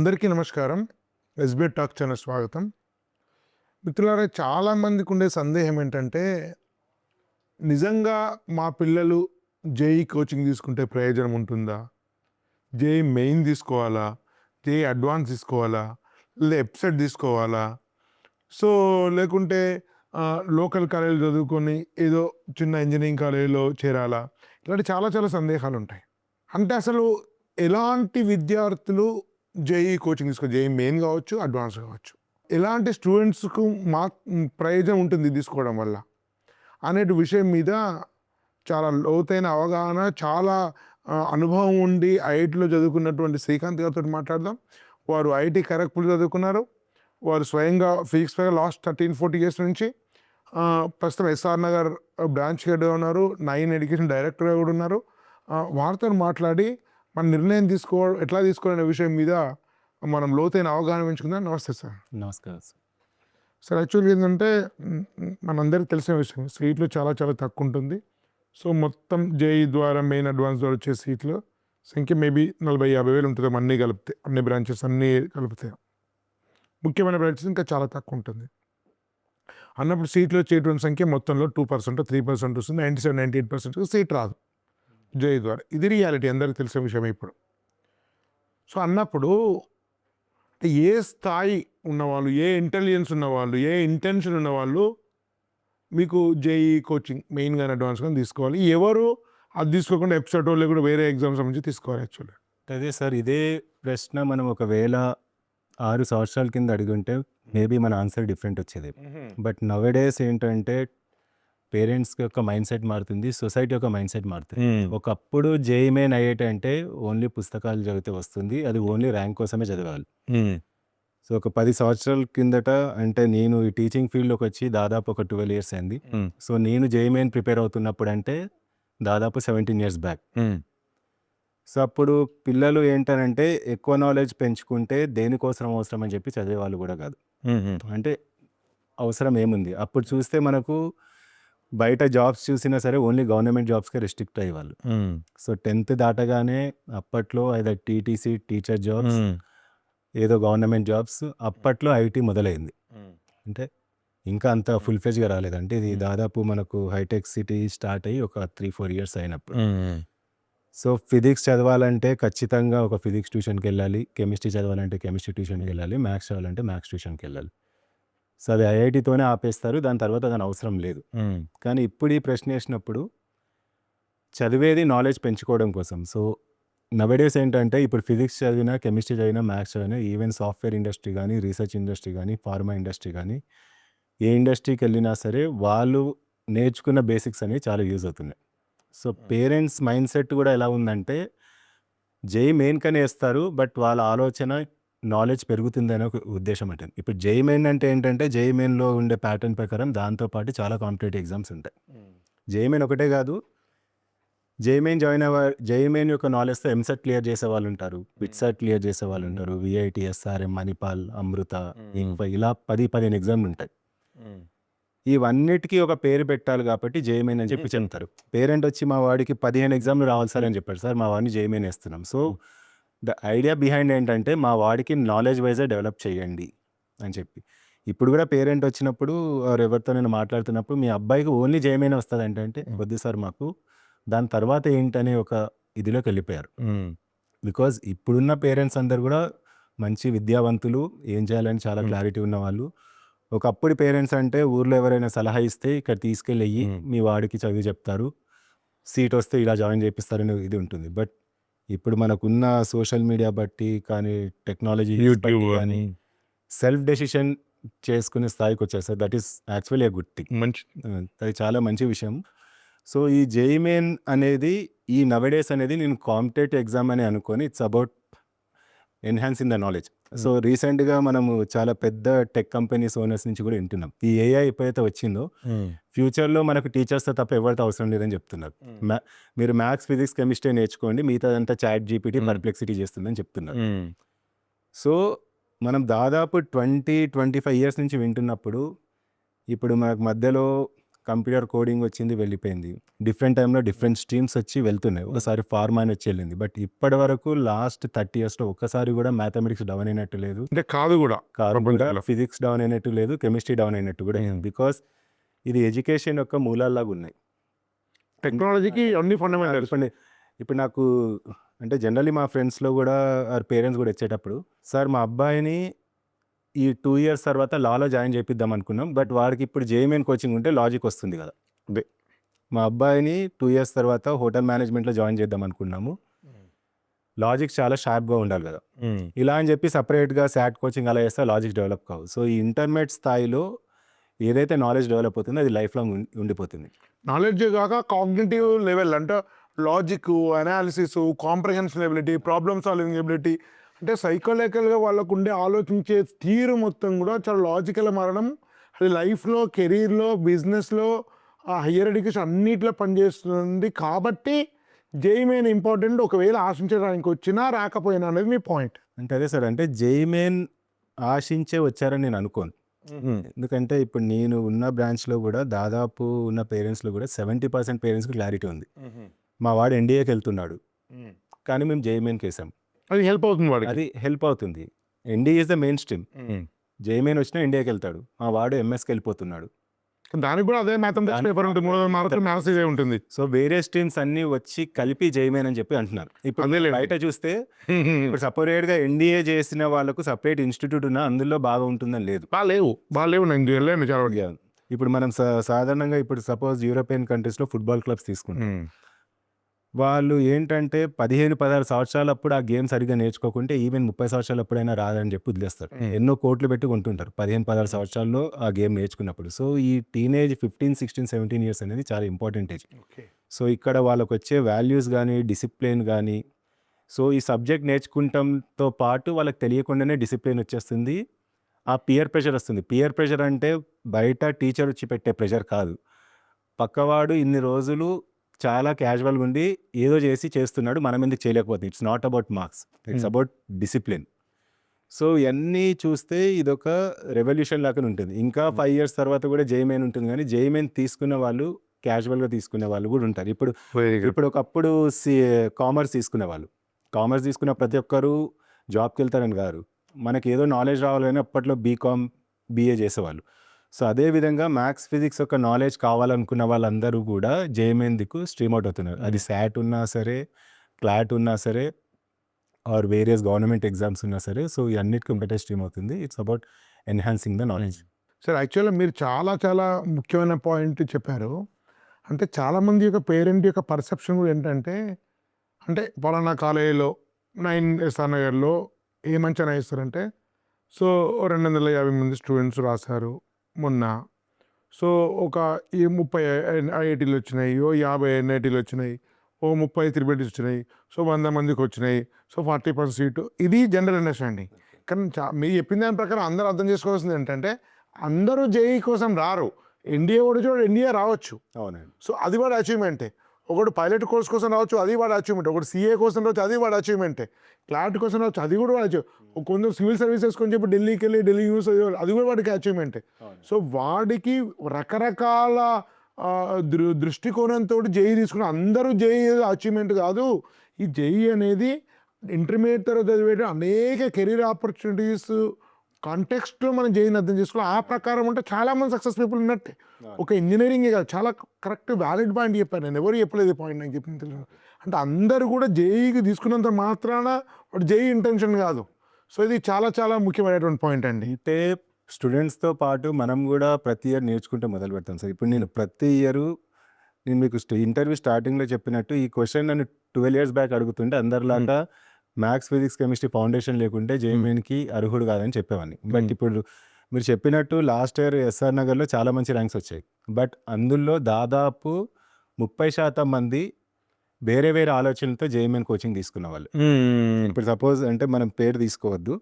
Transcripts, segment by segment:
అందరికీ నమస్కారం. SBI talk channel స్వాగతం. మిత్రులారా, చాలామందికి ఉండే సందేహం ఏంటంటే, నిజంగా మా పిల్లలు జేఈ కోచింగ్ తీసుకుంటే ప్రయోజనం ఉంటుందా? జేఈ మెయిన్ తీసుకోవాలా? జేఈ అడ్వాన్స్ తీసుకోవాలా? లేదా ఎప్సెట్ తీసుకోవాలా? సో లేకుంటే లోకల్ కాలేజీలో చదువుకొని ఏదో చిన్న ఇంజనీరింగ్ కాలేజీలో చేరాలా? ఇలాంటి చాలా సందేహాలు ఉంటాయి. అంటే అసలు ఎలాంటి విద్యార్థులు జేఈ కోచింగ్ తీసుకోవాలి? జేఈ మెయిన్ కావచ్చు, అడ్వాన్స్ కావచ్చు. ఎలాంటి స్టూడెంట్స్కు ప్రయోజనం ఉంటుంది తీసుకోవడం వల్ల అనేటి విషయం మీద చాలా లోతైన అవగాహన, చాలా అనుభవం ఉండి ఐఐటీలో చదువుకున్నటువంటి శ్రీకాంత్ గారితో మాట్లాడదాం. వారు ఐఐటీ ఖరగ్పూర్ చదువుకున్నారు. వారు స్వయంగా ఫిజిక్స్ ఫైర్ లాస్ట్ 13-14 years నుంచి ప్రస్తుతం ఎస్ఆర్ నగర్ బ్రాంచ్ హెడ్గా ఉన్నారు. 9 ఎడ్యుకేషన్ డైరెక్టర్గా కూడా ఉన్నారు. వారితో మాట్లాడి మన నిర్ణయం ఎట్లా తీసుకోవాలనే విషయం మీద మనం లోతైన అవగాహన పెంచుకుందాం. నమస్తే సార్. నమస్కారం సార్. యాక్చువల్గా ఏంటంటే మనందరికీ తెలిసిన విషయం, సీట్లు చాలా తక్కువ ఉంటుంది. సో మొత్తం జేఈ ద్వారా మెయిన్ అడ్వాన్స్ ద్వారా వచ్చే సీట్ల సంఖ్య మేబీ 40,000-50,000 ఉంటుంది. అన్నీ కలిపితే, అన్ని బ్రాంచెస్ అన్నీ కలిపితే. ముఖ్యమైన బ్రాంచెస్ ఇంకా చాలా తక్కువ ఉంటుంది. అన్నప్పుడు సీట్లు వచ్చేటువంటి సంఖ్య మొత్తంలో 2%, 3% వస్తుంది. 97-98% సీట్ రాదు జేఈ ద్వారా. ఇది రియాలిటీ, అందరికీ తెలిసిన విషయం ఇప్పుడు. సో అన్నప్పుడు ఏ స్థాయి ఉన్నవాళ్ళు, ఏ ఇంటెలిజెన్స్ ఉన్నవాళ్ళు, ఏ ఇంటెన్షన్ ఉన్నవాళ్ళు మీకు జేఈ కోచింగ్ మెయిన్గా అడ్వాన్స్గా తీసుకోవాలి? ఎవరు అది తీసుకోకుండా ఎప్సెట్ లేకుండా వేరే ఎగ్జామ్స్ నుంచి తీసుకోవాలి? యాక్చువల్లీ అదే సార్, ఇదే ప్రశ్న మనం ఒకవేళ 6 సంవత్సరాల కింద అడిగుంటే మేబీ మన ఆన్సర్ డిఫరెంట్ వచ్చేది. బట్ నవేడేస్ ఏంటంటే పేరెంట్స్ యొక్క మైండ్ సెట్ మారుతుంది, సొసైటీ యొక్క మైండ్ సెట్ మారుతుంది. ఒకప్పుడు జేఈ మెయిన్ ఐఐటీ అంటే ఓన్లీ పుస్తకాలు చదివితే వస్తుంది, అది ఓన్లీ ర్యాంక్ కోసమే చదవాలి. సో ఒక 10 సంవత్సరాల కిందట, అంటే నేను ఈ టీచింగ్ ఫీల్డ్లోకి వచ్చి దాదాపు ఒక 12 years అయింది. సో నేను జేఈ మెయిన్ ప్రిపేర్ అవుతున్నప్పుడు అంటే దాదాపు 17 years బ్యాక్. సో అప్పుడు పిల్లలు ఏంటనంటే ఎక్కువ నాలెడ్జ్ పెంచుకుంటే దేనికోసం అవసరం అని చెప్పి చదివేవాళ్ళు కూడా కాదు. అంటే అవసరం ఏముంది అప్పుడు చూస్తే మనకు బయట జాబ్స్ చూసినా సరే ఓన్లీ గవర్నమెంట్ జాబ్స్కే రెస్ట్రిక్ట్ అయ్యేవాళ్ళు. సో 10th దాటగానే అప్పట్లో ఏదో టీటీసీ టీచర్ జాబ్స్, ఏదో గవర్నమెంట్ జాబ్స్. అప్పట్లో ఐటీ మొదలైంది. అంటే ఇంకా అంత ఫుల్ ఫ్లెజ్గా రాలేదంటే ఇది దాదాపు మనకు హైటెక్ సిటీ స్టార్ట్ అయ్యి ఒక 3-4 years అయినప్పుడు. సో ఫిజిక్స్ చదవాలంటే ఖచ్చితంగా ఒక ఫిజిక్స్ ట్యూషన్కి వెళ్ళాలి, కెమిస్ట్రీ చదవాలంటే కెమిస్ట్రీ ట్యూషన్కి వెళ్ళాలి, మ్యాథ్స్ చదవాలంటే మ్యాథ్స్ ట్యూషన్కి వెళ్ళాలి. సో అది ఐఐటీతోనే ఆపేస్తారు, దాని తర్వాత దాని అవసరం లేదు. కానీ ఇప్పుడు ఈ ప్రశ్న వేసినప్పుడు చదివేది నాలెడ్జ్ పెంచుకోవడం కోసం. సో నవేడేస్ ఏంటంటే ఇప్పుడు ఫిజిక్స్ చదివినా, కెమిస్ట్రీ చదివినా, మ్యాథ్స్ చదివినా, ఈవెన్ సాఫ్ట్వేర్ ఇండస్ట్రీ కానీ, రీసెర్చ్ ఇండస్ట్రీ కానీ, ఫార్మా ఇండస్ట్రీ కానీ, ఏ ఇండస్ట్రీకి వెళ్ళినా సరే వాళ్ళు నేర్చుకున్న బేసిక్స్ అనేవి చాలా యూజ్ అవుతున్నాయి. సో పేరెంట్స్ మైండ్ సెట్ కూడా ఎలా ఉందంటే జేఈ మెయిన్ కనే వేస్తారు, బట్ వాళ్ళ ఆలోచన నాలెడ్జ్ పెరుగుతుందనే ఒక ఉద్దేశం అంటే. ఇప్పుడు జేఈ మెయిన్ అంటే ఏంటంటే జేఈ మెయిన్లో ఉండే ప్యాటర్న్ ప్రకారం దాంతోపాటు చాలా కాంపిటేటివ్ ఎగ్జామ్స్ ఉంటాయి. జేఈ మెయిన్ ఒకటే కాదు, JEE main join JEE main యొక్క నాలెడ్జ్తో ఎంసెట్ క్లియర్ చేసే వాళ్ళు ఉంటారు, బిట్సెట్ క్లియర్ చేసే వాళ్ళు ఉంటారు, విఐటి, ఎస్ఆర్ఎం, మణిపాల్, అమృత, ఇలా 10-15 ఎగ్జామ్లు ఉంటాయి. ఇవన్నిటికీ ఒక పేరు పెట్టాలి కాబట్టి జేఈ మెయిన్ అని చెప్పి చెప్తారు. పేరెంట్ వచ్చి మా వాడికి 15 ఎగ్జామ్లు రావాలి సార్ అని చెప్పాడు, సార్ మా వాడిని జేఈ మెయిన్ వేస్తున్నాం. సో ద ఐడియా బిహైండ్ ఏంటంటే మా వాడికి నాలెడ్జ్ వైజే డెవలప్ చేయండి అని చెప్పి. ఇప్పుడు కూడా పేరెంట్ వచ్చినప్పుడు ఎవరితో నేను మాట్లాడుతున్నప్పుడు మీ అబ్బాయికి ఓన్లీ జేఈ మెయిన్ వస్తుంది అంటే వద్దు సార్ మాకు దాని తర్వాత ఏంటనే ఒక ఇదిలోకి వెళ్ళిపోయారు. బికాజ్ ఇప్పుడున్న పేరెంట్స్ అందరు కూడా మంచి విద్యావంతులు, ఏం చేయాలని చాలా క్లారిటీ ఉన్న వాళ్ళు. ఒకప్పుడు పేరెంట్స్ అంటే ఊర్లో ఎవరైనా సలహా ఇస్తే ఇక్కడ తీసుకెళ్ళి మీ వాడికి చదివి చెప్తారు, సీట్ వస్తే ఇలా జాయిన్ చేపిస్తారని ఇది ఉంటుంది. బట్ ఇప్పుడు మనకున్న సోషల్ మీడియా బట్టి కానీ, టెక్నాలజీ కానీ సెల్ఫ్ డెసిషన్ చేసుకునే స్థాయికి వచ్చారు sir. That is actually a good thing, అది చాలా మంచి విషయం. సో ఈ జేఈ మెయిన్ అనేది, ఈ నవేడేస్ అనేది నేను కాంపిటేటివ్ ఎగ్జామ్ అని అనుకొని it's about enhancing the knowledge. So రీసెంట్గా మనము చాలా పెద్ద టెక్ కంపెనీస్ ఓనర్స్ నుంచి కూడా వింటున్నాం, ఈ ఏఐ ఎప్పుడైతే వచ్చిందో ఫ్యూచర్లో మనకు టీచర్స్తో తప్ప ఎవరితో అవసరం లేదని చెప్తున్నారు. మీరు మ్యాథ్స్, ఫిజిక్స్, కెమిస్ట్రీ నేర్చుకోండి, మిగతాదంతా చాట్ జీపీటీ, పర్ప్లెక్సిటీ చేస్తుందని చెప్తున్నారు. సో మనం దాదాపు 20-25 years నుంచి వింటున్నప్పుడు ఇప్పుడు మనకు మధ్యలో కంప్యూటర్ కోడింగ్ వచ్చింది వెళ్ళిపోయింది, డిఫరెంట్ టైంలో డిఫరెంట్ స్ట్రీమ్స్ వచ్చి వెళ్తున్నాయి. ఒకసారి ఫార్మా అని వచ్చి వెళ్ళింది. బట్ ఇప్పటి వరకు లాస్ట్ 30 yearsలో ఒక్కసారి కూడా మ్యాథమెటిక్స్ డౌన్ అయినట్టు లేదు, అంటే కాదు కూడా ప్రపంచంలో. ఫిజిక్స్ డౌన్ అయినట్టు లేదు, కెమిస్ట్రీ డౌన్ అయినట్టు కూడా లేదు. బికాస్ ఇది ఎడ్యుకేషన్ యొక్క మూలాల్లాగా ఉన్నాయి. టెక్నాలజీకి అన్ని ఫండమెంటల్స్. ఇప్పుడు నాకు అంటే జనరల్లీ మా ఫ్రెండ్స్లో కూడా పేరెంట్స్ కూడా వచ్చేటప్పుడు, సార్ మా అబ్బాయిని ఈ 2 years తర్వాత లాలో జాయిన్ చేపిద్దాం అనుకున్నాం, బట్ వాడికి ఇప్పుడు జేఈమెన్ కోచింగ్ ఉంటే లాజిక్ వస్తుంది కదా, అదే మా అబ్బాయిని 2 years తర్వాత హోటల్ మేనేజ్మెంట్లో జాయిన్ చేద్దాం అనుకున్నాము, లాజిక్ చాలా షార్ప్గా ఉండాలి కదా, ఇలా అని చెప్పి సపరేట్గా శాట్ కోచింగ్ అలా చేస్తే లాజిక్ డెవలప్ కావు. సో ఈ ఇంటర్మీడియట్ స్థాయిలో ఏదైతే నాలెడ్జ్ డెవలప్ అవుతుందో అది లైఫ్ లాంగ్ ఉండిపోతుంది. నాలెడ్జ్ కాక కాగ్నిటివ్ లెవెల్ అంటే logic, analysis, comprehension ability, problem solving ability, అంటే సైకలాజికల్గా వాళ్ళకు ఉండే ఆలోచించే తీరు మొత్తం కూడా చాలా లాజికల్ మారడం. అది లైఫ్లో, కెరీర్లో, బిజినెస్లో, హయ్యర్ ఎడ్యుకేషన్ అన్నిట్లో పనిచేస్తుంది. కాబట్టి జేఈమెయిన్ ఇంపార్టెంట్, ఒకవేళ ఆశించడానికి వచ్చినా రాకపోయినా అనేది మీ పాయింట్. అంటే అదే సార్, అంటే జేఈమెన్ ఆశించే వచ్చారని నేను అనుకోను. ఎందుకంటే ఇప్పుడు నేను ఉన్న బ్రాంచ్లో కూడా దాదాపు ఉన్న పేరెంట్స్లో కూడా 70% పేరెంట్స్కి క్లారిటీ ఉంది. మా వాడు ఎన్డీఏకి వెళ్తున్నాడు కానీ మేము జేఈమెన్కి వేసాం, అది హెల్ప్ అవుతుంది వాడికి. అది హెల్ప్ అవుతుంది. ఎన్డీఏ ఇస్ ద మెయిన్ స్ట్రీమ్, జేఈమెన్ వచ్చినా ఇండియాకి వెళ్తాడు, మా వాడు ఎంఎస్కి వెళ్ళిపోతున్నాడు. దానికి కూడా అదే మ్యాథమెటిక్స్ పేపర్ ఉంటుంది, 300 మార్కులు మ్యాథ్స్ ఇదే ఉంటుంది. సో వేరే స్ట్రీమ్స్ అన్ని వచ్చి కలిపి జేఈమెన్ అని చెప్పి అంటున్నారు. ఇప్పుడు అదేలే. బయట చూస్తే ఇప్పుడు సపరేట్గా ఎన్డీఏ చేసిన వాళ్ళకు సపరేట్ ఇన్స్టిట్యూట్ ఉన్నా అందులో బాగా ఉంటుందని లేదు. బాగాలేవు నేను వెళ్ళాను చాలా వరకు. ఇప్పుడు మనం సాధారణంగా ఇప్పుడు సపోజ్ యూరోపియన్ కంట్రీస్లో ఫుట్బాల్ క్లబ్స్ తీసుకుంటాం, వాళ్ళు ఏంటంటే 15-16 సంవత్సరాలప్పుడు ఆ గేమ్ సరిగ్గా నేర్చుకోకుంటే ఈవెన్ 30 సంవత్సరాలప్పుడైనా రాదని చెప్పి వదిలేస్తారు. ఎన్నో కోట్లు పెట్టి కొంటుంటారు 15-16 సంవత్సరాల్లో ఆ గేమ్ నేర్చుకున్నప్పుడు. సో ఈ టీనేజ్ 15, 16, 17 years అనేది చాలా ఇంపార్టెంట్ ఏజ్. సో ఇక్కడ వాళ్ళకు వచ్చే వాల్యూస్ కానీ, డిసిప్లిన్ కానీ, సో ఈ సబ్జెక్ట్ నేర్చుకుంటాంతో పాటు వాళ్ళకి తెలియకుండానే డిసిప్లిన్ వచ్చేస్తుంది, ఆ పియర్ ప్రెషర్ వస్తుంది. పియర్ ప్రెషర్ అంటే బయట టీచర్ వచ్చి పెట్టే ప్రెషర్ కాదు, పక్కవాడు ఇన్ని రోజులు చాలా క్యాజువల్గా ఉండి ఏదో చేస్తున్నాడు, మనం ఎందుకు చేయలేకపోతుంది. It's not about marks, it's about discipline. So ఇవన్నీ చూస్తే ఇదొక రెవల్యూషన్ లాగా ఉంటుంది. ఇంకా 5 years తర్వాత కూడా జేఈమెన్ ఉంటుంది, కానీ జేఈమెన్ తీసుకున్న వాళ్ళు క్యాజువల్గా తీసుకునే వాళ్ళు కూడా ఉంటారు. ఇప్పుడు ఒకప్పుడు కామర్స్ తీసుకున్న ప్రతి ఒక్కరు జాబ్కి వెళ్తారని కాదు, మనకి ఏదో నాలెడ్జ్ రావాలని అప్పట్లో బీకామ్, బీఏ చేసేవాళ్ళు. సో అదేవిధంగా మ్యాథ్స్, ఫిజిక్స్ యొక్క నాలెడ్జ్ కావాలనుకున్న వాళ్ళందరూ కూడా జేఈమెన్ దిక్కు స్ట్రీమ్ అవుట్ అవుతున్నారు. అది శాట్ ఉన్నా సరే, క్లాట్ ఉన్నా సరే, ఆర్ వేరియస్ గవర్నమెంట్ ఎగ్జామ్స్ ఉన్నా సరే. సో ఈ అన్నిటికీ ఒకటే స్ట్రీమ్ అవుతుంది. It's about enhancing the knowledge. Sir యాక్చువల్గా మీరు చాలా చాలా ముఖ్యమైన పాయింట్ చెప్పారు. అంటే చాలామంది యొక్క పేరెంట్ యొక్క పర్సెప్షన్ కూడా ఏంటంటే, అంటే పలానా కాలేజీలో 9 ఎస్ఆర్ నగర్లో ఏమంచనా ఇస్తారంటే, సో 250 మంది స్టూడెంట్స్ రాశారు మొన్న, సో ఒక 30 ఐఐటీలు వచ్చినాయి, 50 ఎన్ఐటీలు వచ్చినాయి, 30 త్రిబెటీస్ వచ్చినాయి, సో 100 మందికి వచ్చినాయి, సో 40% సీటు. ఇది జనరల్ అండర్స్టాండింగ్. కానీ మీరు చెప్పిన దాని ప్రకారం అందరూ అర్థం చేసుకోవాల్సింది ఏంటంటే, అందరూ జేఈ కోసం రారు. ఎన్డీఏ కూడా చూడ ఎన్డీఏ రావచ్చు, అవునండి. సో అది వాడు అచీవ్మెంటే. ఒకడు పైలట్ కోర్స్ కోసం రావచ్చు, అది వాడు అచీవ్మెంట్. ఒకటి సీఏ కోసం రావచ్చు, అది వాడు అచీవ్మెంటే. క్లాట్ కోసం రావచ్చు, అది కూడా వాడు అచీవ్. కొందరు సివిల్ సర్వీసెస్ కొంచెం చెప్పి ఢిల్లీకి వెళ్ళి ఢిల్లీ యూస్ అది కూడా వాడికి అచీవ్మెంటే. సో వాడికి రకరకాల దృష్టికోణంతో జేఈ తీసుకున్న అందరూ జేఈ అచీవ్మెంట్ కాదు. ఈ జేఈ అనేది ఇంటర్మీడియట్ తర్వాత చదివే అనేక కెరీర్ ఆపర్చునిటీస్ కాంటెక్స్ట్లో మనం జేఈని అర్థం చేసుకోవాలి. ఆ ప్రకారం ఉంటే చాలామంది సక్సెస్ పీపుల్ ఉన్నట్టే. ఒక ఇంజనీరింగ్ కాదు, చాలా కరెక్ట్ వ్యాలిడ్ పాయింట్ చెప్పాను. నేను ఎవరు చెప్పలేదు పాయింట్, నాకు చెప్పింది తెలియదు. అంటే అందరూ కూడా జేఈకి తీసుకున్నంత మాత్రాన వాడు జేఈ ఇంటెన్షన్ కాదు. సో ఇది చాలా చాలా ముఖ్యమైనటువంటి పాయింట్ అండి. అయితే స్టూడెంట్స్తో పాటు మనం కూడా ప్రతి ఇయర్ నేర్చుకుంటే మొదలు పెడతాం సార్. ఇప్పుడు నేను ప్రతి ఇయర్ నేను మీకు ఇంటర్వ్యూ స్టార్టింగ్లో చెప్పినట్టు ఈ క్వశ్చన్ నన్ను 12 years బ్యాక్ అడుగుతుంటే అందరిలాగా మ్యాథ్స్, ఫిజిక్స్, కెమిస్ట్రీ ఫౌండేషన్ లేకుంటే జేఈమెన్కి అర్హుడు కాదని చెప్పేవాడిని. బట్ ఇప్పుడు మీరు చెప్పినట్టు లాస్ట్ ఇయర్ ఎస్ఆర్ నగర్లో చాలా మంచి ర్యాంక్స్ వచ్చాయి. బట్ అందులో దాదాపు 30% మంది వేరే వేరే ఆలోచనలతో జేఈమెన్ కోచింగ్ తీసుకున్న వాళ్ళు. ఇప్పుడు సపోజ్ అంటే మనం పేరు తీసుకోవద్దు,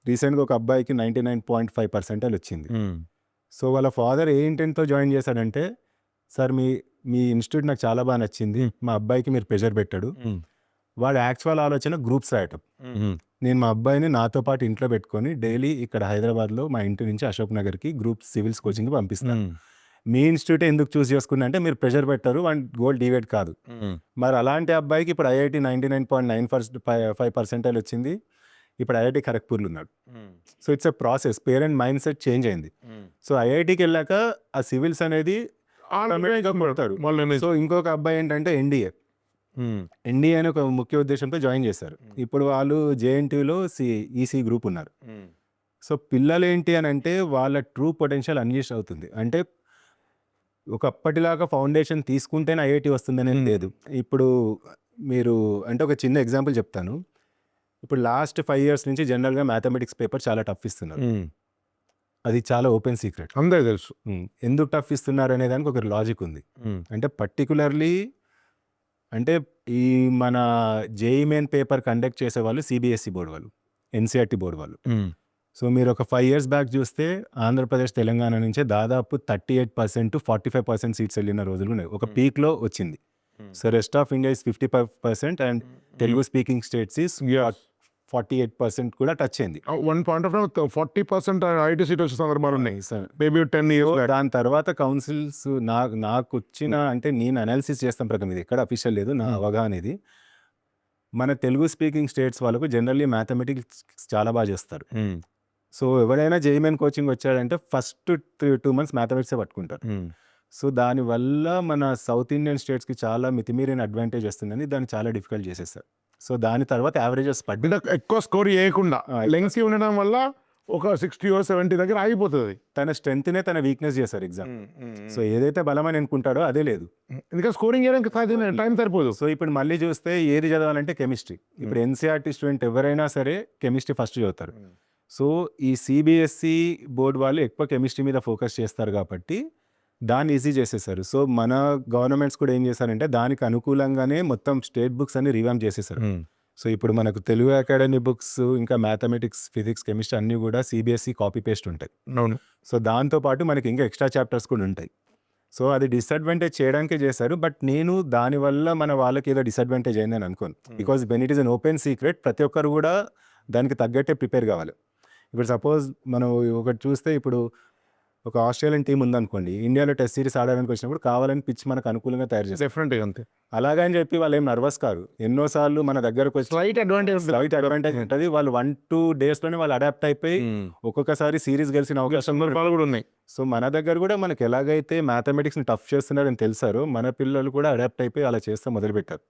రీసెంట్గా ఒక అబ్బాయికి 99.5% వచ్చింది. సో వాళ్ళ ఫాదర్ ఏ ఇంటెంట్తో జాయిన్ చేశాడంటే, సార్ మీ ఇన్స్టిట్యూట్ నాకు చాలా బాగా నచ్చింది, మా అబ్బాయికి మీరు ప్రెషర్ పెట్టాడు. వాడు యాక్చువల్ ఆలోచన గ్రూప్స్ రాయటం. నేను మా అబ్బాయిని నాతో పాటు ఇంట్లో పెట్టుకొని డైలీ ఇక్కడ హైదరాబాద్లో మా ఇంటి నుంచి అశోక్ నగర్కి గ్రూప్ సివిల్స్ కోచింగ్కి పంపిస్తాను. మీ ఇన్స్టిట్యూట్ ఎందుకు చూస్ చేసుకున్నా అంటే మీరు ప్రెషర్ పెట్టారు అండ్ గోల్ డివేట్ కాదు. మరి అలాంటి అబ్బాయికి ఇప్పుడు ఐఐటి 99.95% వచ్చింది. ఇప్పుడు ఐఐటి ఖరగ్పూర్లో ఉన్నాడు. So it's a process. Parent mind set change అయింది. సో ఐఐటికి వెళ్ళాక ఆ సివిల్స్ అనేది కొడతాడు. సో ఇంకొక అబ్బాయి ఏంటంటే ఎన్డీఏ అని ఒక ముఖ్య ఉద్దేశంతో జాయిన్ చేశారు. ఇప్పుడు వాళ్ళు జేఎన్టీయూలో ఈసీ గ్రూప్ ఉన్నారు. సో పిల్లలు ఏంటి అని అంటే వాళ్ళ ట్రూ పొటెన్షియల్ అన్లీష్ అవుతుంది. అంటే ఒకప్పటిలాగా ఫౌండేషన్ తీసుకుంటేనే ఐఐటి వస్తుందనే లేదు. ఇప్పుడు మీరు అంటే ఒక చిన్న ఎగ్జాంపుల్ చెప్తాను. ఇప్పుడు లాస్ట్ 5 years నుంచి జనరల్గా మ్యాథమెటిక్స్ పేపర్ చాలా టఫ్ ఇస్తున్నారు. అది చాలా ఓపెన్ సీక్రెట్, అందరూ తెలుసు. ఎందుకు టఫ్ ఇస్తున్నారు అనే దానికి ఒక లాజిక్ ఉంది. అంటే పర్టికులర్లీ అంటే ఈ మన జేఈ మెయిన్ పేపర్ కండక్ట్ చేసే వాళ్ళు సిబిఎస్ఈ బోర్డు వాళ్ళు, ఎన్సీఆర్టీ బోర్డు వాళ్ళు. సో మీరు ఒక 5 years బ్యాక్ చూస్తే ఆంధ్రప్రదేశ్ తెలంగాణ నుంచే దాదాపు 38% to 45% సీట్స్ వెళ్ళిన రోజులు ఉన్నాయి. ఒక పీక్లో వచ్చింది. So rest of India is 55% and Telugu speaking states is 48% కూడా టచ్ అయింది. 1 point of 40% ఐటీ సీట్ వచ్చే సందర్భాలు ఉన్నాయి. Maybe 10 years back. దాని తర్వాత కౌన్సిల్స్ నాకు వచ్చిన అంటే నేను అనాలిసిస్ చేస్తాం ప్రకారం, ఇది ఎక్కడ అఫీషియల్ లేదు, నా అవగాహన ఇది. మన తెలుగు స్పీకింగ్ స్టేట్స్ వాళ్ళకు జనరల్లీ మ్యాథమెటిక్స్ చాలా బాగా చేస్తారు. సో ఎవరైనా జేఈమెన్ కోచింగ్ వచ్చాడంటే ఫస్ట్ 2 months మ్యాథమెటిక్సే పట్టుకుంటారు. సో దానివల్ల మన సౌత్ ఇండియన్ స్టేట్స్కి చాలా మితిమీరిన అడ్వాంటేజ్ వస్తుందని దాన్ని చాలా డిఫికల్ట్ చేసేస్తారు. సో దాని తర్వాత యావరేజెస్ పడ్డ ఎక్కువ స్కోర్ చేయకుండా లెంగ్సీ ఉండడం వల్ల ఒక 60 or 70 దగ్గర ఆగిపోతుంది. తన స్ట్రెంగ్త్నే తన వీక్నెస్ చేశారు ఎగ్జామ్. సో ఏదైతే బలమని అనుకుంటాడో అదే లేదు. ఇంకా స్కోరింగ్ చేయడానికి టైం సరిపోదు. సో ఇప్పుడు మళ్ళీ చూస్తే ఏది చదవాలంటే కెమిస్ట్రీ. ఇప్పుడు ఎన్సీఆర్టీ స్టూడెంట్ ఎవరైనా సరే కెమిస్ట్రీ ఫస్ట్ చదువుతారు. సో ఈ సిబిఎస్ఈ బోర్డు వాళ్ళు ఎక్కువ కెమిస్ట్రీ మీద ఫోకస్ చేస్తారు కాబట్టి దాన్ని ఈజీ చేసేసారు. సో మన గవర్నమెంట్స్ కూడా ఏం చేశారంటే దానికి అనుకూలంగానే మొత్తం స్టేట్ బుక్స్ అన్ని రివాంప్ చేసేసారు. సో ఇప్పుడు మనకు తెలుగు అకాడమీ బుక్స్ ఇంకా మ్యాథమెటిక్స్, ఫిజిక్స్, కెమిస్ట్రీ అన్నీ కూడా సిబిఎస్ఈ కాపీ పేస్ట్ ఉంటాయి. సో దాంతోపాటు మనకి ఇంకా ఎక్స్ట్రా చాప్టర్స్ కూడా ఉంటాయి. సో అది డిసడ్వాంటేజ్ చేయడానికే చేశారు. బట్ నేను దానివల్ల మన వాళ్ళకి ఏదో డిసడ్వాంటేజ్ అయిందని అనుకోను. Because when it is an open secret ప్రతి ఒక్కరు కూడా దానికి తగ్గట్టే ప్రిపేర్ కావాలి. ఇప్పుడు సపోజ్ మనం ఒకటి చూస్తే ఇప్పుడు ఒక ఆస్ట్రేలియన్ టీం ఉందనుకోండి, ఇండియాలో టెస్ట్ సిరీస్ ఆడడానికి వచ్చినప్పుడు కావాలని పిచ్ మనకు అనుకూలంగా తయారు చేస్తారు. డెఫినెట్గా అంతే. అలాగని చెప్పి వాళ్ళు ఏం నర్వస్ కారు. ఎన్నోసార్లు మన దగ్గరకు వచ్చి స్లైట్ అడ్వాంటేజ్ ఉంటుంది. వాళ్ళు 1-2 daysలోనే వాళ్ళు అడాప్ట్ అయిపోయి ఒక్కొక్కసారి సిరీస్ గెలిచిన అవకాశం సందర్భాలు కూడా ఉన్నాయి. సో మన దగ్గర కూడా మనకి ఎలాగైతే మ్యాథమెటిక్స్ని టఫ్ చేస్తున్నారని తెలుసారో మన పిల్లలు కూడా అడాప్ట్ అయిపోయి అలా చేస్తే మొదలుపెట్టారు.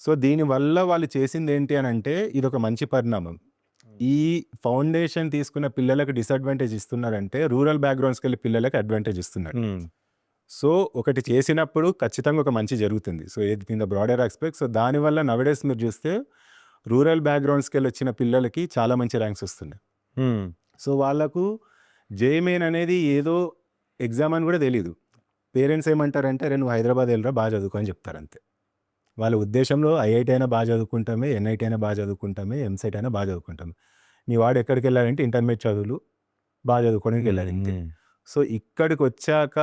సో దీనివల్ల వాళ్ళు చేసింది ఏంటి అని అంటే ఇది ఒక మంచి పరిణామం. ఈ ఫౌండేషన్ తీసుకున్న పిల్లలకు డిసడ్వాంటేజ్ ఇస్తున్నారంటే రూరల్ బ్యాక్గ్రౌండ్స్కి వెళ్ళి పిల్లలకి అడ్వాంటేజ్ ఇస్తున్నారు. సో ఒకటి చేసినప్పుడు ఖచ్చితంగా ఒక మంచి జరుగుతుంది. So in the broader aspect. So దానివల్ల నవడేస్ మీరు చూస్తే రూరల్ బ్యాక్గ్రౌండ్స్కి వెళ్ళి వచ్చిన పిల్లలకి చాలా మంచి ర్యాంక్స్ వస్తున్నాయి. సో వాళ్ళకు జేఈమెయిన్ అనేది ఏదో ఎగ్జామ్ అని కూడా తెలీదు. పేరెంట్స్ ఏమంటారంటే రే నువ్వు హైదరాబాద్ వెళ్ళరా బాగా చదువుకో అని చెప్తారు అంతే. వాళ్ళ ఉద్దేశంలో ఐఐటి అయినా బాగా చదువుకుంటామే, ఎన్ఐటి అయినా బాగా చదువుకుంటామే, ఎంసెట్ అయినా బాగా చదువుకుంటామే. మీ వాడు ఎక్కడికి వెళ్ళాలంటే ఇంటర్మీడియట్ చదువులు బాగా చదువుకోవడానికి వెళ్ళాలి అంతే. సో ఇక్కడికి వచ్చాక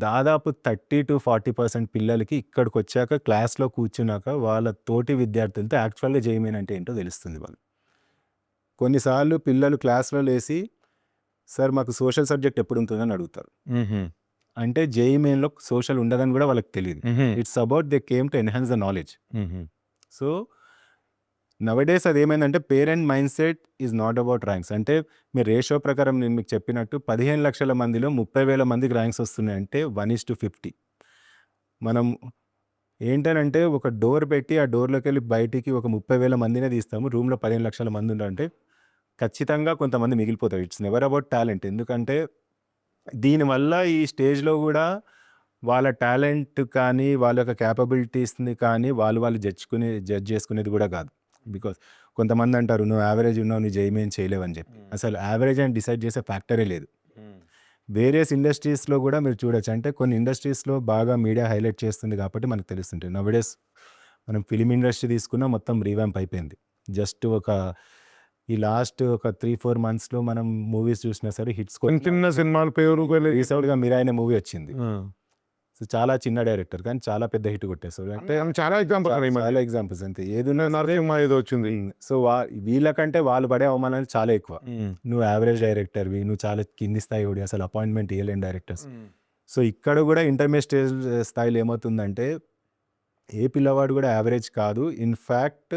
దాదాపు 30 to 40% పిల్లలకి ఇక్కడికి వచ్చాక క్లాస్లో కూర్చున్నాక వాళ్ళ తోటి విద్యార్థులతో యాక్చువల్గా జేఈమెయిన్ అంటే ఏంటో తెలుస్తుంది వాళ్ళు. కొన్నిసార్లు పిల్లలు క్లాస్లో లేసి సార్ మాకు సోషల్ సబ్జెక్ట్ ఎప్పుడు ఉంటుందని అడుగుతారు. అంటే జేఈమెయిన్లో సోషల్ ఉండదని కూడా వాళ్ళకి తెలియదు. It's about they came to enhance the knowledge. So nowadays అది ఏమైందంటే parent mindset is not about ranks. అంటే మీరు రేషియో ప్రకారం నేను మీకు చెప్పినట్టు 15 లక్షల మందిలో 30,000 మందికి ర్యాంక్స్ వస్తున్నాయంటే 1:50. మనం ఏంటనంటే ఒక డోర్ పెట్టి ఆ డోర్లోకి వెళ్ళి బయటికి ఒక 30,000 మందినే తీస్తాము. రూమ్లో 15 లక్షల మంది ఉన్నారంటే ఖచ్చితంగా కొంతమంది మిగిలిపోతారు. It's never about talent. ఎందుకంటే దీనివల్ల ఈ స్టేజ్లో కూడా వాళ్ళ టాలెంట్ కానీ వాళ్ళ యొక్క క్యాపబిలిటీస్ని కానీ వాళ్ళు జడ్జ్ చేసుకునేది కూడా కాదు. బికాస్ కొంతమంది అంటారు నువ్వు యావరేజ్ ఉన్నావు, నువ్వు జేఈమెయిన్ చేయలేవని చెప్పి. అసలు యావరేజ్ అని డిసైడ్ చేసే ఫ్యాక్టరే లేదు. వేరియస్ ఇండస్ట్రీస్లో కూడా మీరు చూడొచ్చు. అంటే కొన్ని ఇండస్ట్రీస్లో బాగా మీడియా హైలైట్ చేస్తుంది కాబట్టి మనకు తెలుస్తుంటాయి. నవడేస్ మనం ఫిలిం ఇండస్ట్రీ తీసుకున్నా మొత్తం రీవ్యాంప్ అయిపోయింది. జస్ట్ ఈ లాస్ట్ ఒక 3-4 monthsలో మనం మూవీస్ చూసినా సరే హిట్స్ చిన్న సినిమాల పేరు రీసెంట్గా మీరా అనే మూవీ వచ్చింది. సో చాలా చిన్న డైరెక్టర్ కానీ చాలా పెద్ద హిట్ కొట్టేస్తారు. అంటే చాలా ఎగ్జాంపుల్స్ అంతే. ఏదున్నా నరసింహ ఏదో వచ్చింది. సో వీళ్ళకంటే వాళ్ళు పడే అవమానాలు చాలా ఎక్కువ. నువ్వు యావరేజ్ డైరెక్టర్వి, నువ్వు చాలా కింది స్థాయి అసలు అపాయింట్మెంట్ ఇవ్వలేని డైరెక్టర్స్. సో ఇక్కడ కూడా ఇంటర్మీడియట్ స్థాయిలో ఏమవుతుందంటే ఏ పిల్లవాడు కూడా యావరేజ్ కాదు. ఇన్ఫ్యాక్ట్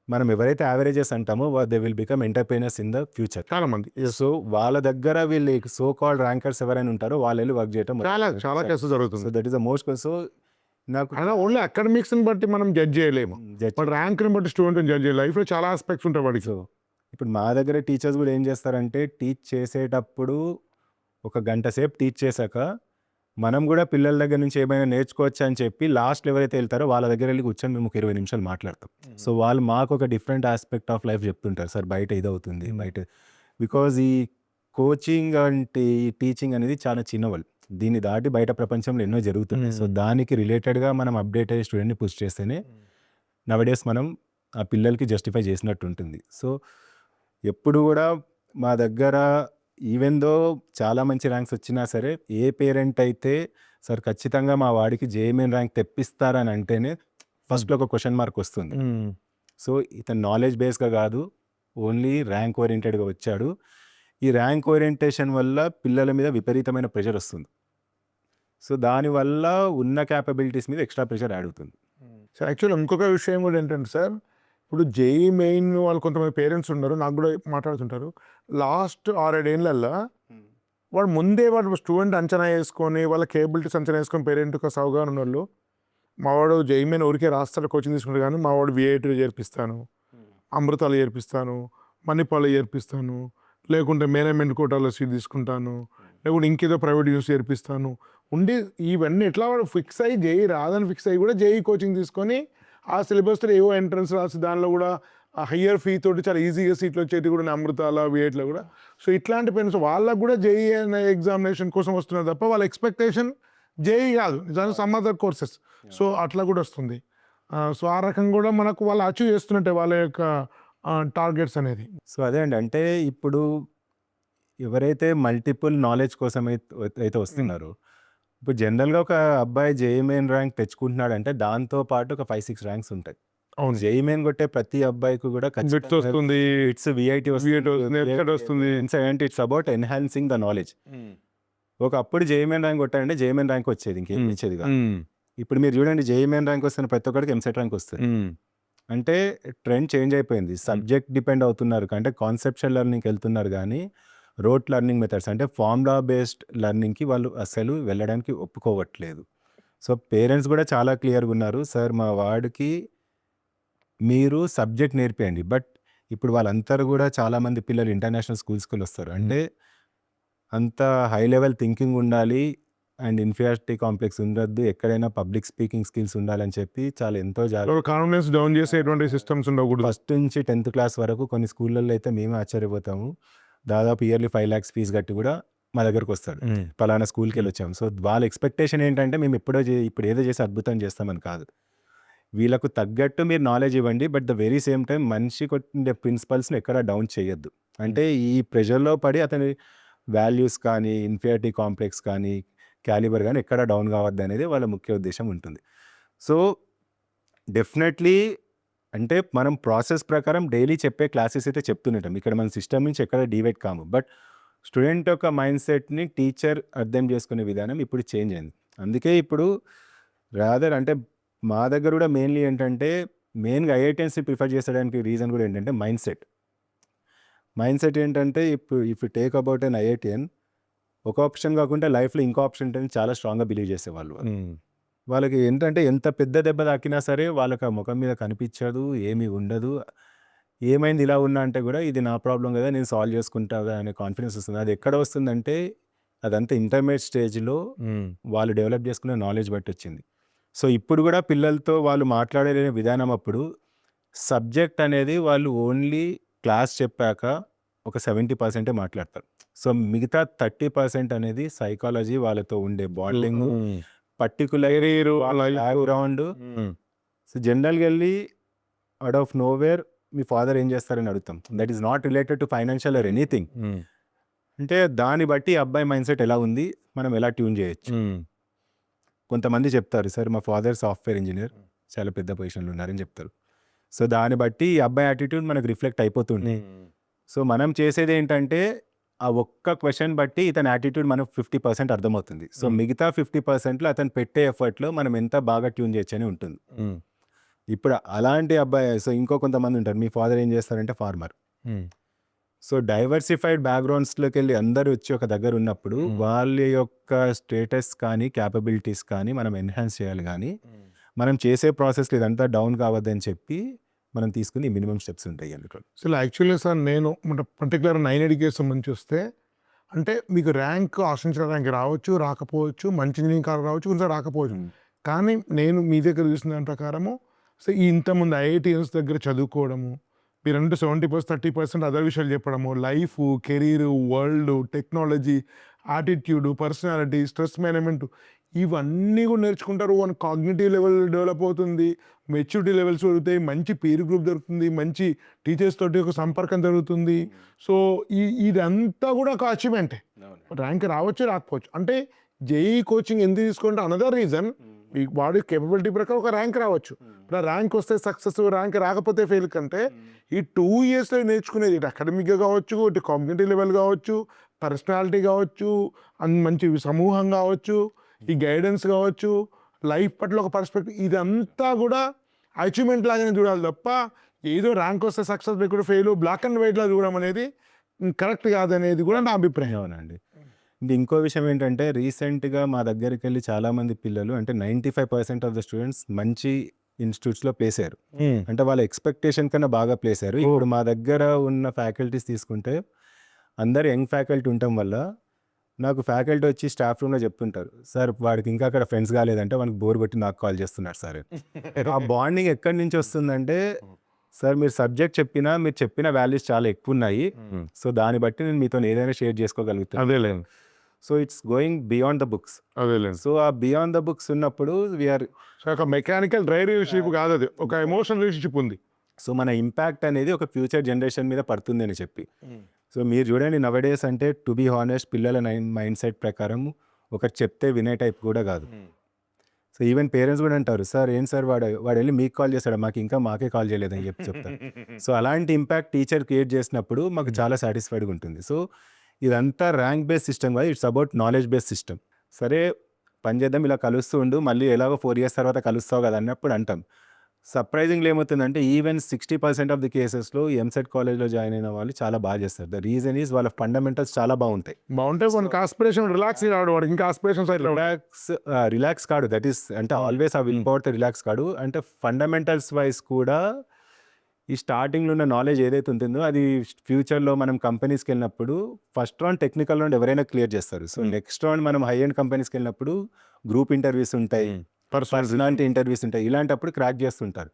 మనం ఎవరైతే యావరేజెస్ అంటామో they will become entrepreneurs in the future. చాలా మంది సో వాళ్ళ దగ్గర వీళ్ళు సో కాల్డ్ ర్యాంకర్స్ ఎవరైనా ఉంటారో వాళ్ళు వెళ్ళి వర్క్ చేయటం చాలా కేసులు జరుగుతుంది. So that is the most. So నాకు అలా ఓన్లీ అకాడమిక్స్ని బట్టి మనం జడ్జ్ చేయలేము, జడ్జ్ బట్ ర్యాంక్ని బట్టి స్టూడెంట్ని జడ్జ్ చేయాలి. లైఫ్లో చాలా ఆస్పెక్ట్స్ ఉంటాయి వాడికి. సో ఇప్పుడు మా దగ్గర టీచర్స్ కూడా ఏం చేస్తారంటే టీచ్ చేసేటప్పుడు ఒక గంట సేపు టీచ్ చేశాక మనం కూడా పిల్లల దగ్గర నుంచి ఏమైనా నేర్చుకోవచ్చు అని చెప్పి లాస్ట్ ఎవరైతే వెళ్తారో వాళ్ళ దగ్గర వెళ్ళి కూర్చొని మేము ఒక 20 నిమిషాలు మాట్లాడతాం. సో వాళ్ళు మాకు ఒక డిఫరెంట్ ఆస్పెక్ట్ ఆఫ్ లైఫ్ చెప్తుంటారు. సార్ బయట ఇది అవుతుంది బయట, బికాజ్ ఈ కోచింగ్ అంటే ఈ టీచింగ్ అనేది చాలా చిన్నవాళ్ళు, దీన్ని దాటి బయట ప్రపంచంలో ఎన్నో జరుగుతున్నాయి. సో దానికి రిలేటెడ్గా మనం అప్డేట్ అయ్యే స్టూడెంట్ని పుష్ చేస్తేనే నవడేస్ మనం ఆ పిల్లలకి జస్టిఫై చేసినట్టు ఉంటుంది. సో ఎప్పుడు కూడా మా దగ్గర ఈవెన్ దో చాలా మంచి ర్యాంక్స్ వచ్చినా సరే ఏ పేరెంట్ అయితే సార్ ఖచ్చితంగా మా వాడికి జేఈమెయిన్ ర్యాంక్ తెప్పిస్తారని అంటేనే ఫస్ట్లో ఒక క్వశ్చన్ మార్క్ వస్తుంది. సో ఇతను నాలెడ్జ్ బేస్గా కాదు, ఓన్లీ ర్యాంక్ ఓరియంటెడ్గా వచ్చాడు. ఈ ర్యాంక్ ఓరియంటేషన్ వల్ల పిల్లల మీద విపరీతమైన ప్రెషర్ వస్తుంది. సో దానివల్ల ఉన్న క్యాపబిలిటీస్ మీద ఎక్స్ట్రా ప్రెషర్ యాడ్ అవుతుంది. సార్ యాక్చువల్లీ ఇంకొక విషయం కూడా ఏంటంటే సార్, ఇప్పుడు జేఈ మెయిన్ వాళ్ళు కొంతమంది పేరెంట్స్ ఉన్నారు, నాకు కూడా మాట్లాడుతుంటారు, లాస్ట్ 6-7 ఏళ్ళల్లో వాడు ముందే వాడు స్టూడెంట్ అంచనా వేసుకొని వాళ్ళ కేబిలిటీస్ అంచనా వేసుకొని పేరెంట్ ఒక సౌగా ఉన్న వాళ్ళు, మా వాడు జేఈ మెయిన్ ఊరికే రాస్తాడు కోచింగ్ తీసుకుంటాడు, కానీ మా వాడు విఐటీలో చేర్పిస్తాను, అమృతాలు చేర్పిస్తాను, మణిపాల్లో చేర్పిస్తాను, లేకుంటే మేనేజ్మెంట్ కోటాలో సీట్ తీసుకుంటాను, లేకుంటే ఇంకేదో ప్రైవేట్ యూస్ చేర్పిస్తాను ఉండి ఇవన్నీ ఎట్లా వాడు ఫిక్స్ అయ్యి జేఈ రాదని ఫిక్స్ అయ్యి కూడా జేఈ కోచింగ్ తీసుకొని ఆ సిలబస్తో ఏవో ఎంట్రన్స్ రాసి దానిలో కూడా ఆ హయ్యర్ ఫీ తోటి చాలా ఈజీగా సీట్లు వచ్చేది కూడా అమృతాల విఐటీలో కూడా. సో ఇట్లాంటి పేరెంట్స్ వాళ్ళకు కూడా జేఈ అనే ఎగ్జామినేషన్ కోసం వస్తున్నారు తప్ప వాళ్ళ ఎక్స్పెక్టేషన్ జేఈ కాదు, నిజానికి సమ్ అదర్ కోర్సెస్. సో అట్లా కూడా వస్తుంది. సో ఆ రకంగా కూడా మనకు వాళ్ళు అచీవ్ చేస్తున్నట్టే వాళ్ళ యొక్క టార్గెట్స్ అనేది. సో అదే అండి, అంటే ఇప్పుడు ఎవరైతే మల్టిపుల్ నాలెడ్జ్ కోసం అయితే వస్తున్నారో, ఇప్పుడు జనరల్గా ఒక అబ్బాయి జేఈమెయిన్ ర్యాంక్ తెచ్చుకుంటున్నాడంటే దాంతో పాటు ఒక 5-6 ర్యాంక్స్ ఉంటాయి. అవును, జేఈమెయిన్ కొట్టే ప్రతి అబ్బాయికి కూడా బిట్స్ వస్తుంది, ఇట్స్ విఐటీ వస్తుంది. It's about enhancing the knowledge. ఒకప్పుడు జేఈమెయిన్ ర్యాంక్ కొట్టాడంటే జేఈమెయిన్ ర్యాంక్ వచ్చేది, ఇంకేం వచ్చేది కాదు. ఇప్పుడు మీరు చూడండి, జేఈమెయిన్ ర్యాంక్ వస్తున్న ప్రతి ఒక్కరికి ఎంసెట్ ర్యాంక్ వస్తుంది. అంటే ట్రెండ్ చేంజ్ అయిపోయింది. సబ్జెక్ట్ డిపెండ్ అవుతున్నారు, అంటే కాన్సెప్షువల్ లెర్నింగ్కి వెళ్తున్నారు, కానీ రోట్ లెర్నింగ్ మెథడ్స్ అంటే ఫార్ములా బేస్డ్ లెర్నింగ్కి వాళ్ళు అసలు వెళ్ళడానికి ఒప్పుకోవట్లేదు. సో పేరెంట్స్ కూడా చాలా క్లియర్గా ఉన్నారు, సార్ మా వాడికి మీరు సబ్జెక్ట్ నేర్పియండి. బట్ ఇప్పుడు వాళ్ళందరూ కూడా చాలామంది పిల్లలు ఇంటర్నేషనల్ స్కూల్స్కి వస్తారు, అంటే అంత హై లెవెల్ థింకింగ్ ఉండాలి అండ్ ఇన్ఫీరియారిటీ కాంప్లెక్స్ ఉండద్దు, ఎక్కడైనా పబ్లిక్ స్పీకింగ్ స్కిల్స్ ఉండాలని చెప్పి చాలా ఎంతో కాన్ఫిడెన్స్ డౌన్ చేసేటువంటి సిస్టమ్స్ ఉండకూడదు. ఫస్ట్ నుంచి 10th క్లాస్ వరకు కొన్ని స్కూళ్ళల్లో అయితే మేమే ఆశ్చర్యపోతాము, దాదాపు ఇయర్లీ 5 lakhs ఫీజు కట్టి కూడా మా దగ్గరకు వస్తాడు, పలానా స్కూల్కి వెళ్ళి వచ్చాము. సో వాళ్ళ ఎక్స్పెక్టేషన్ ఏంటంటే మేము ఇప్పుడు ఏదో చేసి అద్భుతం చేస్తామని కాదు, వీళ్ళకు తగ్గట్టు మీరు నాలెడ్జ్ ఇవ్వండి, but the very same time మనిషి కొట్టిన ప్రిన్సిపల్స్ని ఎక్కడ డౌన్ చేయొద్దు. అంటే ఈ ప్రెషర్లో పడి అతని వాల్యూస్ కానీ ఇన్ఫీరియారిటీ కాంప్లెక్స్ కానీ క్యాలిబర్ కానీ ఎక్కడ డౌన్ కావద్దు అనేది వాళ్ళ ముఖ్య ఉద్దేశం ఉంటుంది. సో డెఫినెట్లీ అంటే మనం ప్రాసెస్ ప్రకారం డైలీ చెప్పే క్లాసెస్ అయితే చెప్తుంటాం, ఇక్కడ మన సిస్టమ్ నుంచి ఎక్కడ డివైడ్ కాము. బట్ స్టూడెంట్ యొక్క మైండ్ సెట్ని టీచర్ అర్థం చేసుకునే విధానం ఇప్పుడు చేంజ్ అయింది. అందుకే ఇప్పుడు రాదర్ అంటే మా దగ్గర కూడా మెయిన్లీ ఏంటంటే మెయిన్గా ఐఐటిఎన్స్ని ప్రిఫర్ చేసడానికి రీజన్ కూడా ఏంటంటే మైండ్ సెట్ ఏంటంటే ఇప్పుడు if you take about an IIT and, ఒక ఆప్షన్ కాకుండా లైఫ్లో ఇంకో ఆప్షన్ ఉంటుందని చాలా స్ట్రాంగ్గా బిలీవ్ చేసేవాళ్ళు. వాళ్ళకి ఏంటంటే ఎంత పెద్ద దెబ్బ తాకినా సరే వాళ్ళకి ఆ ముఖం మీద కనిపించదు, ఏమీ ఉండదు, ఏమైంది ఇలా ఉన్నా అంటే కూడా ఇది నా ప్రాబ్లం కదా నేను సాల్వ్ చేసుకుంటా అనే కాన్ఫిడెన్స్ వస్తుంది. అది ఎక్కడ వస్తుందంటే అదంతా ఇంటర్మీడియట్ స్టేజ్లో వాళ్ళు డెవలప్ చేసుకునే నాలెడ్జ్ బట్టి వచ్చింది. సో ఇప్పుడు కూడా పిల్లలతో వాళ్ళు మాట్లాడే విధానం అప్పుడు సబ్జెక్ట్ అనేది వాళ్ళు ఓన్లీ క్లాస్ చెప్పాక ఒక 70% మాట్లాడతారు. సో మిగతా 30% అనేది సైకాలజీ, వాళ్ళతో ఉండే బాండింగ్, పర్టికులర్ బ్యాక్గ్రౌండ్. సో జనరల్గా వెళ్ళి out of nowhere me father ఏం చేస్తారని అడుగుతాం, that is not related to financial or anything. అంటే దాన్ని బట్టి అబ్బాయి మైండ్ సెట్ ఎలా ఉంది మనం ఎలా ట్యూన్ చేయొచ్చు. కొంతమంది చెప్తారు, సార్ మా ఫాదర్ సాఫ్ట్వేర్ ఇంజనీర్, చాలా పెద్ద పొజిషన్లో ఉన్నారని చెప్తారు. సో దాన్ని బట్టి అబ్బాయి యాటిట్యూడ్ మనకు రిఫ్లెక్ట్ అయిపోతుంది. సో మనం చేసేది ఏంటంటే ఆ ఒక్క క్వశ్చన్ బట్టి ఇతని యాటిట్యూడ్ మనకు 50% అర్థమవుతుంది. సో మిగతా 50%లో అతను పెట్టే ఎఫర్ట్లో మనం ఎంత బాగా ట్యూన్ చేయొచ్చు అని ఉంటుంది. ఇప్పుడు అలాంటి అబ్బాయి, సో ఇంకో కొంతమంది ఉంటారు, మీ ఫాదర్ ఏం చేస్తారంటే ఫార్మర్. సో డైవర్సిఫైడ్ బ్యాక్గ్రౌండ్స్లోకి వెళ్ళి అందరూ వచ్చి ఒక దగ్గర ఉన్నప్పుడు వాళ్ళ యొక్క స్టేటస్ కానీ క్యాపబిలిటీస్ కానీ మనం ఎన్హాన్స్ చేయాలి. కానీ మనం చేసే ప్రాసెస్లో ఇదంతా డౌన్ కావద్దని చెప్పి మనం తీసుకుని మినిమం స్టెప్స్ ఉంటాయి అందులో. సో యాక్చువల్లీ సార్ నేను పర్టికులర్ 980 సంబంధించి వస్తే అంటే మీకు ర్యాంక్ ఆశించిన ర్యాంక్ రావచ్చు, రాకపోవచ్చు, మంచి ఇంజనీరింగ్ కాలేజ్ రావచ్చు, కొంచెం రాకపోవచ్చు. కానీ నేను మీ దగ్గర చూసిన దాని ప్రకారము సో ఇంతమంది ఐఐటిఎన్స్ దగ్గర చదువుకోవడము, మీరంటే 70% 30% అదర్ విషయాలు చెప్పడము, life, career, world, technology, attitude, personality, stress management, ఇవన్నీ కూడా నేర్చుకుంటారు. వన్ కాగ్నిటివ్ లెవెల్ డెవలప్ అవుతుంది, మెచ్యూరిటీ లెవెల్స్ పెరుగుతాయి, మంచి పీర్ గ్రూప్ దొరుకుతుంది, మంచి టీచర్స్ తోటి ఒక సంపర్కం జరుగుతుంది. సో ఇదంతా కూడా ఒక అచీవ్మెంటే. ర్యాంక్ రావచ్చు, రాకపోవచ్చు. అంటే జేఈ కోచింగ్ ఎందుకు తీసుకుంటే అనదర్ రీజన్ మీ బాడీ కేపబిలిటీ ప్రకారం ఒక ర్యాంక్ రావచ్చు. ఇప్పుడు ర్యాంక్ వస్తే సక్సెస్, ర్యాంక్ రాకపోతే ఫెయిల్ కంటే ఈ 2 yearsలో నేర్చుకునేది ఇటు అకాడమిక్గా కావచ్చు, ఇటు కాగ్నిటివ్ లెవెల్ కావచ్చు, పర్సనాలిటీ కావచ్చు, మంచి సమూహం కావచ్చు, ఈ గైడెన్స్ కావచ్చు, లైఫ్ పట్ల ఒక పర్స్పెక్టివ్, ఇదంతా కూడా అచీవ్మెంట్ లాగానే చూడాలి తప్ప ఏదో ర్యాంక్ వస్తే సక్సెస్ లేకుండా ఫెయిల్ బ్లాక్ అండ్ వైట్లా చూడడం అనేది కరెక్ట్ కాదనేది కూడా నా అభిప్రాయం. అవునండి. ఇంకో విషయం ఏంటంటే రీసెంట్గా మా దగ్గరికి వెళ్ళి చాలామంది పిల్లలు, అంటే 95% ఆఫ్ ద స్టూడెంట్స్ మంచి ఇన్స్టిట్యూట్స్లో ప్లేస్ అయ్యారు. అంటే వాళ్ళ ఎక్స్పెక్టేషన్ కన్నా బాగా ప్లేస్ అయ్యారు. ఇప్పుడు మా దగ్గర ఉన్న ఫ్యాకల్టీస్ తీసుకుంటే అందరు యంగ్ ఫ్యాకల్టీ ఉండటం వల్ల నాకు ఫ్యాకల్టీ వచ్చి స్టాఫ్ రూమ్లో చెప్తుంటారు, సార్ వాడికి ఇంకా అక్కడ ఫ్రెండ్స్ కాలేదంటే వానికి బోర్ కొట్టి నాకు కాల్ చేస్తున్నారు సార్. ఆ బాండింగ్ ఎక్కడి నుంచి వస్తుందంటే, సార్ మీరు సబ్జెక్ట్ చెప్పినా మీరు చెప్పిన వాల్యూస్ చాలా ఎక్కువ ఉన్నాయి, సో దాన్ని బట్టి నేను మీతో ఏదైనా షేర్ చేసుకోగలుగుతాను. అదేలేదు. So it's going beyond the books. అదేలేదు. సో ఆ బియాండ్ ద బుక్స్ ఉన్నప్పుడు వీఆర్, సో ఒక మెకానికల్ డ్రై రిలేషన్షిప్ కాదు, అది ఒక ఎమోషనల్ రిలేషన్షిప్ ఉంది. సో మన ఇంపాక్ట్ అనేది ఒక ఫ్యూచర్ జనరేషన్ మీద పడుతుంది అని చెప్పి. సో మీరు చూడండి నవడేస్ అంటే టు బీ హానెస్ట్ పిల్లల మైండ్ సెట్ ప్రకారం ఒకటి చెప్తే వినే టైప్ కూడా కాదు. సో ఈవెన్ పేరెంట్స్ కూడా అంటారు, సార్ ఏం సార్ వాడు వెళ్ళి మీకు కాల్ చేస్తాడు, మాకే కాల్ చేయలేదని చెప్పి చెప్తారు. సో అలాంటి ఇంపాక్ట్ టీచర్ క్రియేట్ చేసినప్పుడు మాకు చాలా సాటిస్ఫైడ్గా ఉంటుంది. సో ఇదంతా ర్యాంక్ బేస్డ్ సిస్టమ్ కాదు, it's about knowledge based system. సరే పని చేద్దాం, ఇలా కలుస్తూ ఉండు, మళ్ళీ ఎలాగో 4 years తర్వాత కలుస్తావు కదా అన్నప్పుడు అంటాం. సర్ప్రైజింగ్లీ ఏమవుతుందంటే ఈవెన్ 60% ఆఫ్ ది కేసెస్లో ఎంసెట్ కాలేజ్లో జాయిన్ అయిన వాళ్ళు చాలా బాగా చేస్తారు. ద రీజన్ ఈజ్ వాళ్ళ ఫండమెంటల్స్ చాలా బాగుంటాయి. మనకి ఆస్పిరేషన్ రిలాక్స్ కాడు, వాడికి ఇంకా ఆస్పిరేషన్స్ రిలాక్స్ కాడు. దట్ ఈస్ అంటే ఆల్వేస్ ఆ విల్ పవర్ రిలాక్స్ కాడు. అంటే ఫండమెంటల్స్ వైజ్ కూడా ఈ స్టార్టింగ్లో ఉన్న నాలెడ్జ్ ఏదైతే ఉంటుందో అది ఫ్యూచర్లో మనం కంపెనీస్కి వెళ్ళినప్పుడు ఫస్ట్ రౌండ్ టెక్నికల్ రౌండ్ ఎవరైనా క్లియర్ చేస్తారు. సో నెక్స్ట్ రౌండ్ మనం హై ఎండ్ కంపెనీస్కి వెళ్ళినప్పుడు గ్రూప్ ఇంటర్వ్యూస్ ఉంటాయి, పర్సనాలిటీ ఇంటర్వ్యూస్ ఉంటాయి, ఇలాంటప్పుడు క్రాక్ చేస్తుంటారు.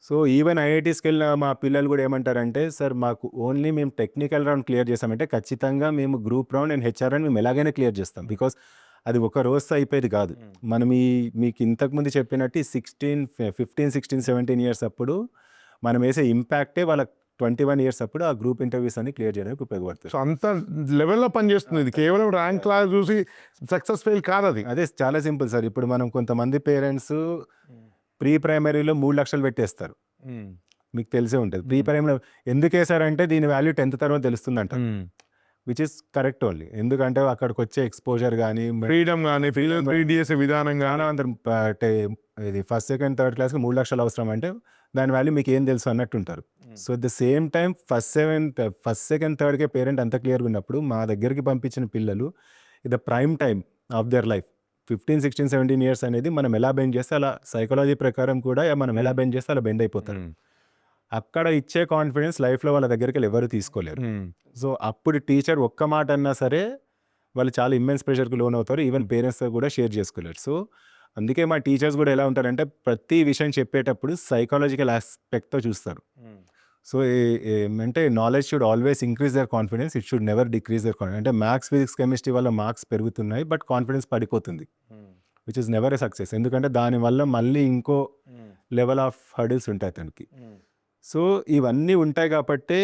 సో ఈవెన్ ఐఐటీస్కి వెళ్ళిన మా పిల్లలు కూడా ఏమంటారంటే, సార్ మాకు ఓన్లీ మేము టెక్నికల్ రౌండ్ క్లియర్ చేస్తామంటే ఖచ్చితంగా మేము group round and HR round మేము ఎలాగైనా క్లియర్ చేస్తాం. బికాస్ అది ఒక రోజుతో అయిపోయేది కాదు. మనం మీకు ఇంతకుముందు చెప్పినట్టు 15, 16, 17 years అప్పుడు మనం వేసే ఇంపాక్టే వాళ్ళ 21 years అప్పుడు ఆ గ్రూప్ ఇంటర్వ్యూస్ అన్ని క్లియర్ చేయడానికి ఉపయోగపడుతుంది. సో అంత లెవెల్లో పనిచేస్తుంది ఇది, కేవలం ర్యాంక్ క్లాస్ చూసి సక్సెస్ ఫెయిల్ కాదు అది. అదే చాలా సింపుల్ సార్. ఇప్పుడు మనం కొంతమంది పేరెంట్స్ ప్రీ ప్రైమరీలో 3 లక్షలు పెట్టేస్తారు, మీకు తెలిసే ఉంటుంది. ప్రీ ప్రైమరీ ఎందుకు వేసారంటే దీని వాల్యూ 10th తర్వాత తెలుస్తుందంట, విచ్ ఇస్ కరెక్ట్ ఓన్లీ. ఎందుకంటే అక్కడికి వచ్చే ఎక్స్పోజర్ కానీ ఫ్రీడమ్ కానీ ఫ్రీడమ్ చేసే విధానం కానీ అందరం ఇది ఫస్ట్ సెకండ్ థర్డ్ క్లాస్కి 3 లక్షలు అవసరం అంటే దాని వాల్యూ మీకు ఏం తెలుసు అన్నట్టు ఉంటారు. So at the same time first second థర్డ్కే పేరెంట్ అంత క్లియర్గా ఉన్నప్పుడు మా దగ్గరికి పంపించిన పిల్లలు ఇది prime time of their life. 15, 16, 17 years అనేది మనం ఎలా బెండ్ చేస్తే అలా సైకాలజీ ప్రకారం కూడా మనం ఎలా బెండ్ చేస్తే అలా బెండ్ అయిపోతారు. అక్కడ ఇచ్చే కాన్ఫిడెన్స్ లైఫ్లో వాళ్ళ దగ్గరికి ఎవరు తీసుకోలేరు. సో అప్పుడు టీచర్ ఒక్క మాట అన్నా సరే వాళ్ళు చాలా ఇమ్మెన్స్ ప్రెషర్కి లోన్ అవుతారు, ఈవెన్ పేరెంట్స్తో కూడా షేర్ చేసుకోలేరు. సో అందుకే మా టీచర్స్ కూడా ఎలా ఉంటారంటే ప్రతి విషయం చెప్పేటప్పుడు సైకాలజికల్ ఆస్పెక్ట్తో చూస్తారు. సో అంటే knowledge should always increase their confidence, it should never decrease their confidence. అంటే మ్యాథ్స్, ఫిజిక్స్, కెమిస్ట్రీ వల్ల మార్క్స్ పెరుగుతున్నాయి బట్ కాన్ఫిడెన్స్ పడిపోతుంది, which is never a success. ఎందుకంటే దానివల్ల మళ్ళీ ఇంకో లెవెల్ ఆఫ్ హర్డిల్స్ ఉంటాయి అతనికి. సో ఇవన్నీ ఉంటాయి కాబట్టి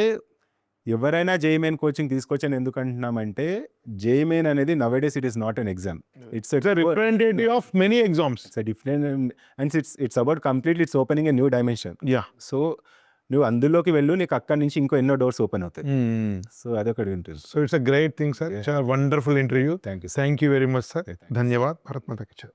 ఎవరైనా జేఈఈ మెయిన్ కోచింగ్ తీసుకొచ్చని ఎందుకు అంటున్నామంటే, జేఈఈ మెయిన్ అనేది nowadays it is not an exam, it's representative of many exams. It's different and it's about completely it's opening a new dimension. Yeah. So నువ్వు అందులోకి వెళ్ళు, నీకు అక్కడి నుంచి ఇంకో ఎన్నో డోర్స్ ఓపెన్ అవుతాయి. సో అదొకటి ఉంటుంది. So it's a great thing sir. చాలా wonderful interview. Thank you. Thank you very much sir. Okay, thank you. ధన్యవాద్. భారత్ మాతాకి జై.